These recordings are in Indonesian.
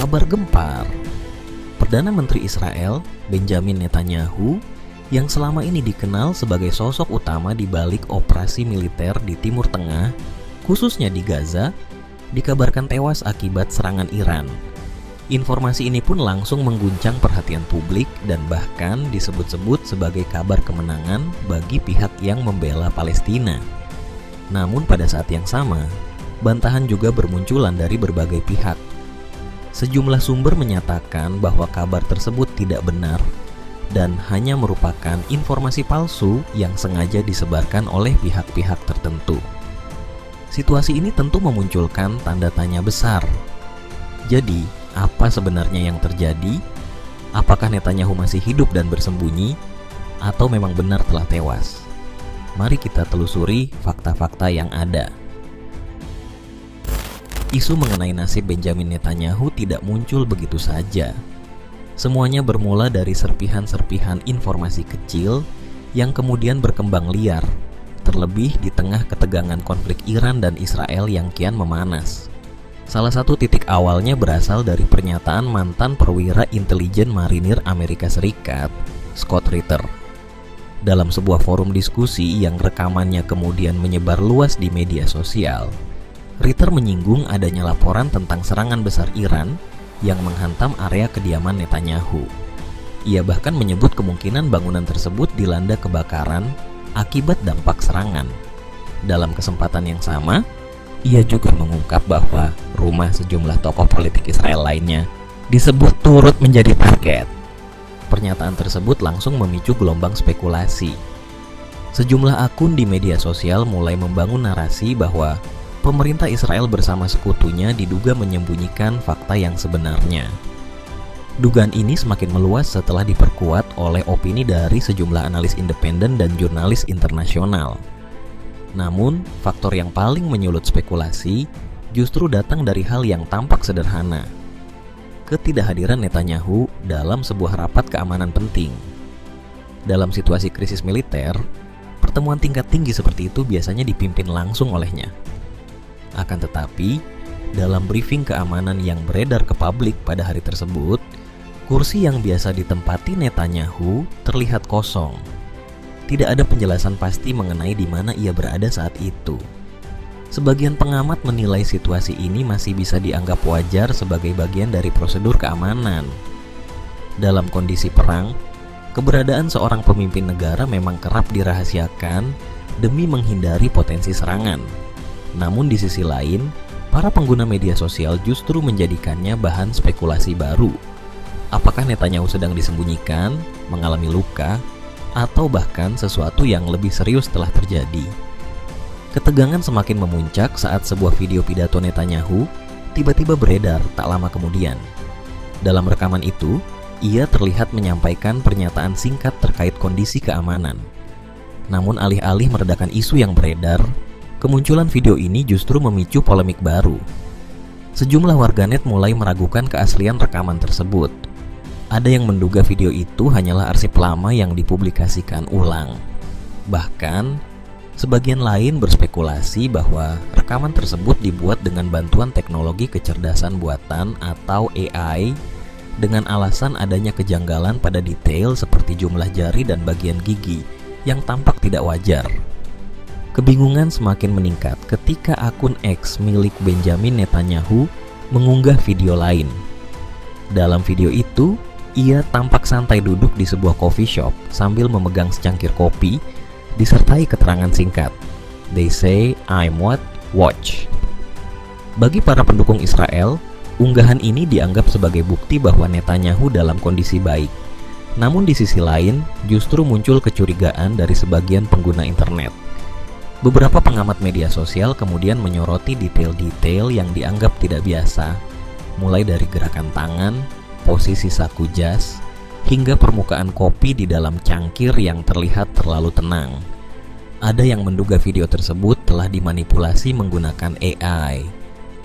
Kabar gempar. Perdana Menteri Israel, Benjamin Netanyahu, yang selama ini dikenal sebagai sosok utama di balik operasi militer di Timur Tengah, khususnya di Gaza, dikabarkan tewas akibat serangan Iran. Informasi ini pun langsung mengguncang perhatian publik dan bahkan disebut-sebut sebagai kabar kemenangan bagi pihak yang membela Palestina. Namun pada saat yang sama, bantahan juga bermunculan dari berbagai pihak. Sejumlah sumber menyatakan bahwa kabar tersebut tidak benar dan hanya merupakan informasi palsu yang sengaja disebarkan oleh pihak-pihak tertentu. Situasi ini tentu memunculkan tanda tanya besar. Jadi, apa sebenarnya yang terjadi? Apakah Netanyahu masih hidup dan bersembunyi, atau memang benar telah tewas? Mari kita telusuri fakta-fakta yang ada. Isu mengenai nasib Benjamin Netanyahu tidak muncul begitu saja. Semuanya bermula dari serpihan-serpihan informasi kecil yang kemudian berkembang liar, terlebih di tengah ketegangan konflik Iran dan Israel yang kian memanas. Salah satu titik awalnya berasal dari pernyataan mantan perwira intelijen marinir Amerika Serikat, Scott Ritter. Dalam sebuah forum diskusi yang rekamannya kemudian menyebar luas di media sosial, Ritter menyinggung adanya laporan tentang serangan besar Iran yang menghantam area kediaman Netanyahu. Ia bahkan menyebut kemungkinan bangunan tersebut dilanda kebakaran akibat dampak serangan. Dalam kesempatan yang sama, ia juga mengungkap bahwa rumah sejumlah tokoh politik Israel lainnya disebut turut menjadi target. Pernyataan tersebut langsung memicu gelombang spekulasi. Sejumlah akun di media sosial mulai membangun narasi bahwa pemerintah Israel bersama sekutunya diduga menyembunyikan fakta yang sebenarnya. Dugaan ini semakin meluas setelah diperkuat oleh opini dari sejumlah analis independen dan jurnalis internasional. Namun, faktor yang paling menyulut spekulasi justru datang dari hal yang tampak sederhana. Ketidakhadiran Netanyahu dalam sebuah rapat keamanan penting. Dalam situasi krisis militer, pertemuan tingkat tinggi seperti itu biasanya dipimpin langsung olehnya. Akan tetapi, dalam briefing keamanan yang beredar ke publik pada hari tersebut, kursi yang biasa ditempati Netanyahu terlihat kosong. Tidak ada penjelasan pasti mengenai di mana ia berada saat itu. Sebagian pengamat menilai situasi ini masih bisa dianggap wajar sebagai bagian dari prosedur keamanan. Dalam kondisi perang, keberadaan seorang pemimpin negara memang kerap dirahasiakan demi menghindari potensi serangan. Namun di sisi lain, para pengguna media sosial justru menjadikannya bahan spekulasi baru. Apakah Netanyahu sedang disembunyikan, mengalami luka, atau bahkan sesuatu yang lebih serius telah terjadi? Ketegangan semakin memuncak saat sebuah video pidato Netanyahu tiba-tiba beredar tak lama kemudian. Dalam rekaman itu, ia terlihat menyampaikan pernyataan singkat terkait kondisi keamanan. Namun alih-alih meredakan isu yang beredar, kemunculan video ini justru memicu polemik baru. Sejumlah warganet mulai meragukan keaslian rekaman tersebut. Ada yang menduga video itu hanyalah arsip lama yang dipublikasikan ulang. Bahkan, sebagian lain berspekulasi bahwa rekaman tersebut dibuat dengan bantuan teknologi kecerdasan buatan atau AI dengan alasan adanya kejanggalan pada detail seperti jumlah jari dan bagian gigi yang tampak tidak wajar. Kebingungan semakin meningkat ketika akun X milik Benjamin Netanyahu mengunggah video lain. Dalam video itu, ia tampak santai duduk di sebuah coffee shop sambil memegang secangkir kopi, disertai keterangan singkat, "They say I'm what? Watch." Bagi para pendukung Israel, unggahan ini dianggap sebagai bukti bahwa Netanyahu dalam kondisi baik. Namun di sisi lain, justru muncul kecurigaan dari sebagian pengguna internet. Beberapa pengamat media sosial kemudian menyoroti detail-detail yang dianggap tidak biasa, mulai dari gerakan tangan, posisi saku jas, hingga permukaan kopi di dalam cangkir yang terlihat terlalu tenang. Ada yang menduga video tersebut telah dimanipulasi menggunakan AI,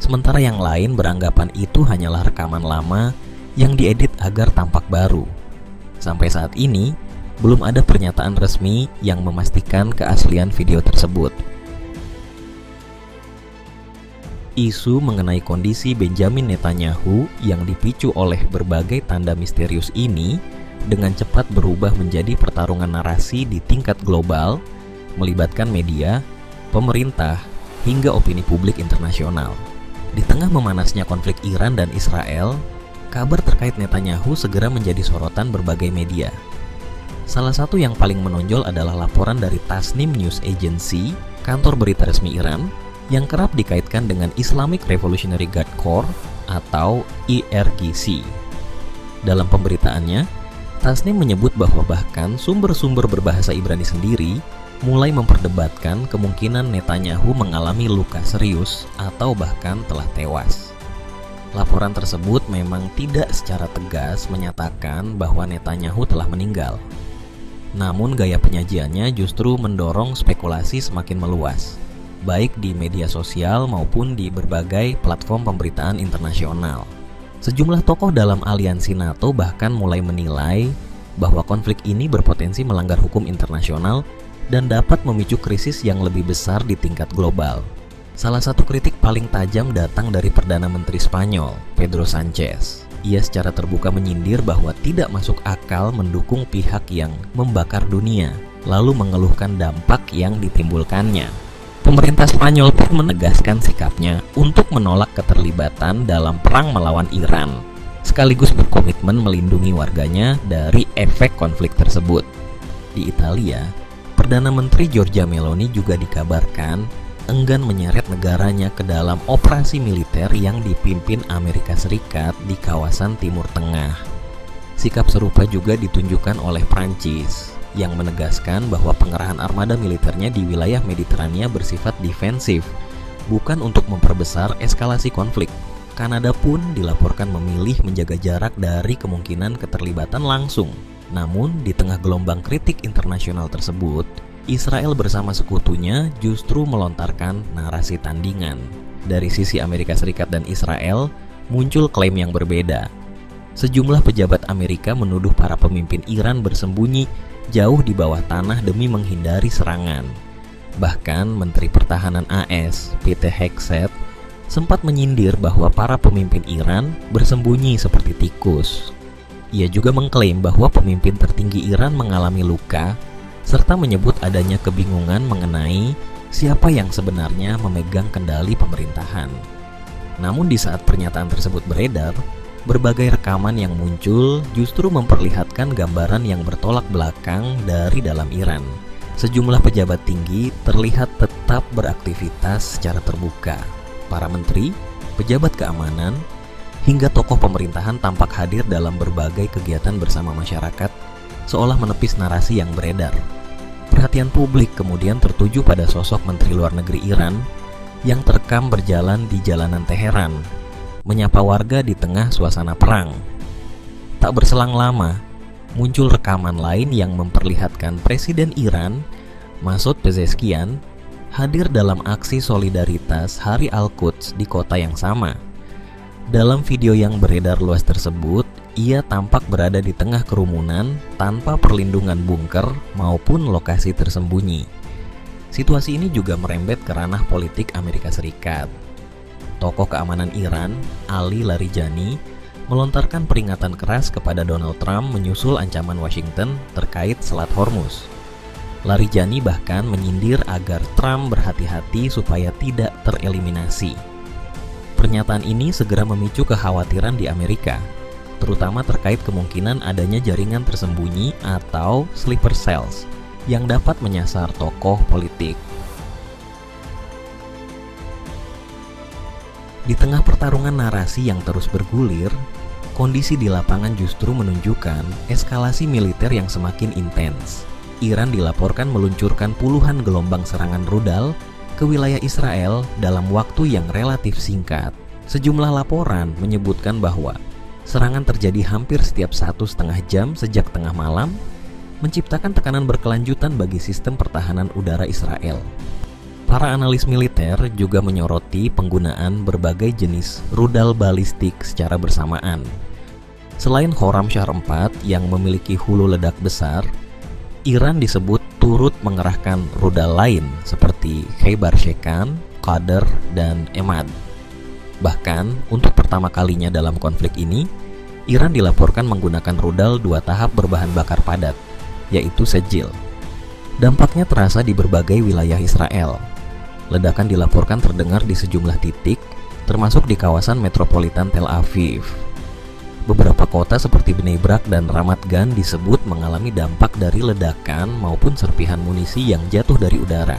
sementara yang lain beranggapan itu hanyalah rekaman lama yang diedit agar tampak baru. Sampai saat ini, belum ada pernyataan resmi yang memastikan keaslian video tersebut. Isu mengenai kondisi Benjamin Netanyahu yang dipicu oleh berbagai tanda misterius ini dengan cepat berubah menjadi pertarungan narasi di tingkat global, melibatkan media, pemerintah, hingga opini publik internasional. Di tengah memanasnya konflik Iran dan Israel, kabar terkait Netanyahu segera menjadi sorotan berbagai media. Salah satu yang paling menonjol adalah laporan dari Tasnim News Agency, kantor berita resmi Iran, yang kerap dikaitkan dengan Islamic Revolutionary Guard Corps atau IRGC. Dalam pemberitaannya, Tasnim menyebut bahwa bahkan sumber-sumber berbahasa Ibrani sendiri mulai memperdebatkan kemungkinan Netanyahu mengalami luka serius atau bahkan telah tewas. Laporan tersebut memang tidak secara tegas menyatakan bahwa Netanyahu telah meninggal. Namun gaya penyajiannya justru mendorong spekulasi semakin meluas, baik di media sosial maupun di berbagai platform pemberitaan internasional. Sejumlah tokoh dalam aliansi NATO bahkan mulai menilai bahwa konflik ini berpotensi melanggar hukum internasional dan dapat memicu krisis yang lebih besar di tingkat global. Salah satu kritik paling tajam datang dari Perdana Menteri Spanyol, Pedro Sánchez. Ia secara terbuka menyindir bahwa tidak masuk akal mendukung pihak yang membakar dunia, lalu mengeluhkan dampak yang ditimbulkannya. Pemerintah Spanyol pun menegaskan sikapnya untuk menolak keterlibatan dalam perang melawan Iran, sekaligus berkomitmen melindungi warganya dari efek konflik tersebut. Di Italia, Perdana Menteri Giorgia Meloni juga dikabarkan enggan menyeret negaranya ke dalam operasi militer yang dipimpin Amerika Serikat di kawasan Timur Tengah. Sikap serupa juga ditunjukkan oleh Prancis, yang menegaskan bahwa pengerahan armada militernya di wilayah Mediterania bersifat defensif, bukan untuk memperbesar eskalasi konflik. Kanada pun dilaporkan memilih menjaga jarak dari kemungkinan keterlibatan langsung. Namun, di tengah gelombang kritik internasional tersebut, Israel bersama sekutunya justru melontarkan narasi tandingan. Dari sisi Amerika Serikat dan Israel, muncul klaim yang berbeda. Sejumlah pejabat Amerika menuduh para pemimpin Iran bersembunyi jauh di bawah tanah demi menghindari serangan. Bahkan Menteri Pertahanan AS, Pete Hegseth, sempat menyindir bahwa para pemimpin Iran bersembunyi seperti tikus. Ia juga mengklaim bahwa pemimpin tertinggi Iran mengalami luka, serta menyebut adanya kebingungan mengenai siapa yang sebenarnya memegang kendali pemerintahan. Namun di saat pernyataan tersebut beredar, berbagai rekaman yang muncul justru memperlihatkan gambaran yang bertolak belakang dari dalam Iran. Sejumlah pejabat tinggi terlihat tetap beraktivitas secara terbuka. Para menteri, pejabat keamanan, hingga tokoh pemerintahan tampak hadir dalam berbagai kegiatan bersama masyarakat, seolah menepis narasi yang beredar. Perhatian publik kemudian tertuju pada sosok Menteri Luar Negeri Iran yang terekam berjalan di jalanan Teheran, menyapa warga di tengah suasana perang. Tak berselang lama, muncul rekaman lain yang memperlihatkan Presiden Iran, Masoud Pezeshkian, hadir dalam aksi solidaritas Hari Al-Quds di kota yang sama. Dalam video yang beredar luas tersebut, ia tampak berada di tengah kerumunan tanpa perlindungan bunker maupun lokasi tersembunyi. Situasi ini juga merembet ke ranah politik Amerika Serikat. Tokoh keamanan Iran, Ali Larijani, melontarkan peringatan keras kepada Donald Trump menyusul ancaman Washington terkait Selat Hormuz. Larijani bahkan menyindir agar Trump berhati-hati supaya tidak tereliminasi. Pernyataan ini segera memicu kekhawatiran di Amerika, terutama terkait kemungkinan adanya jaringan tersembunyi atau sleeper cells yang dapat menyasar tokoh politik. Di tengah pertarungan narasi yang terus bergulir, kondisi di lapangan justru menunjukkan eskalasi militer yang semakin intens. Iran dilaporkan meluncurkan puluhan gelombang serangan rudal ke wilayah Israel dalam waktu yang relatif singkat. Sejumlah laporan menyebutkan bahwa serangan terjadi hampir setiap 1,5 jam sejak tengah malam, menciptakan tekanan berkelanjutan bagi sistem pertahanan udara Israel. Para analis militer juga menyoroti penggunaan berbagai jenis rudal balistik secara bersamaan. Selain Khorramshahr 4 yang memiliki hulu ledak besar, Iran disebut turut mengerahkan rudal lain seperti Khaybar Shekan, Qadr, dan Emad. Bahkan, untuk pertama kalinya dalam konflik ini, Iran dilaporkan menggunakan rudal 2 tahap berbahan bakar padat, yaitu Sejil. Dampaknya terasa di berbagai wilayah Israel. Ledakan dilaporkan terdengar di sejumlah titik, termasuk di kawasan metropolitan Tel Aviv. Beberapa kota seperti Bnei Brak dan Ramat Gan disebut mengalami dampak dari ledakan maupun serpihan munisi yang jatuh dari udara.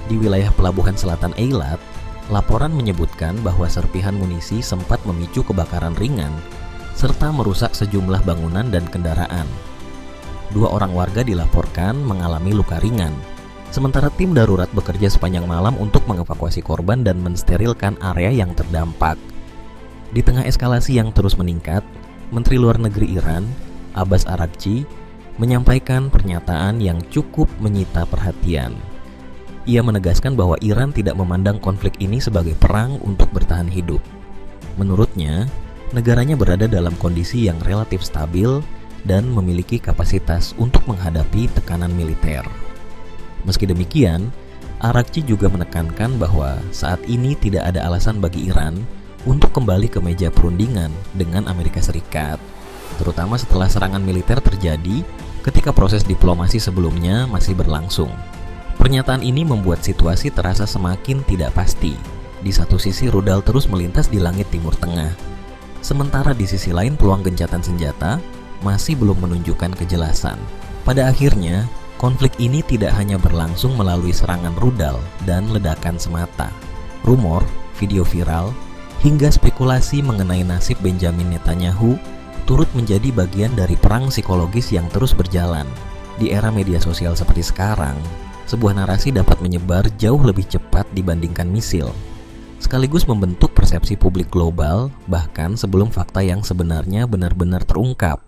Di wilayah pelabuhan selatan Eilat, laporan menyebutkan bahwa serpihan munisi sempat memicu kebakaran ringan serta merusak sejumlah bangunan dan kendaraan. 2 orang warga dilaporkan mengalami luka ringan, sementara tim darurat bekerja sepanjang malam untuk mengevakuasi korban dan mensterilkan area yang terdampak. Di tengah eskalasi yang terus meningkat, Menteri Luar Negeri Iran, Abbas Araghchi, menyampaikan pernyataan yang cukup menyita perhatian. Ia menegaskan bahwa Iran tidak memandang konflik ini sebagai perang untuk bertahan hidup. Menurutnya, negaranya berada dalam kondisi yang relatif stabil dan memiliki kapasitas untuk menghadapi tekanan militer. Meski demikian, Araghchi juga menekankan bahwa saat ini tidak ada alasan bagi Iran untuk kembali ke meja perundingan dengan Amerika Serikat, terutama setelah serangan militer terjadi ketika proses diplomasi sebelumnya masih berlangsung. Pernyataan ini membuat situasi terasa semakin tidak pasti. Di satu sisi rudal terus melintas di langit Timur Tengah, sementara di sisi lain peluang gencatan senjata masih belum menunjukkan kejelasan. Pada akhirnya, konflik ini tidak hanya berlangsung melalui serangan rudal dan ledakan semata. Rumor, video viral, hingga spekulasi mengenai nasib Benjamin Netanyahu turut menjadi bagian dari perang psikologis yang terus berjalan. Di era media sosial seperti sekarang, sebuah narasi dapat menyebar jauh lebih cepat dibandingkan misil, sekaligus membentuk persepsi publik global bahkan sebelum fakta yang sebenarnya benar-benar terungkap.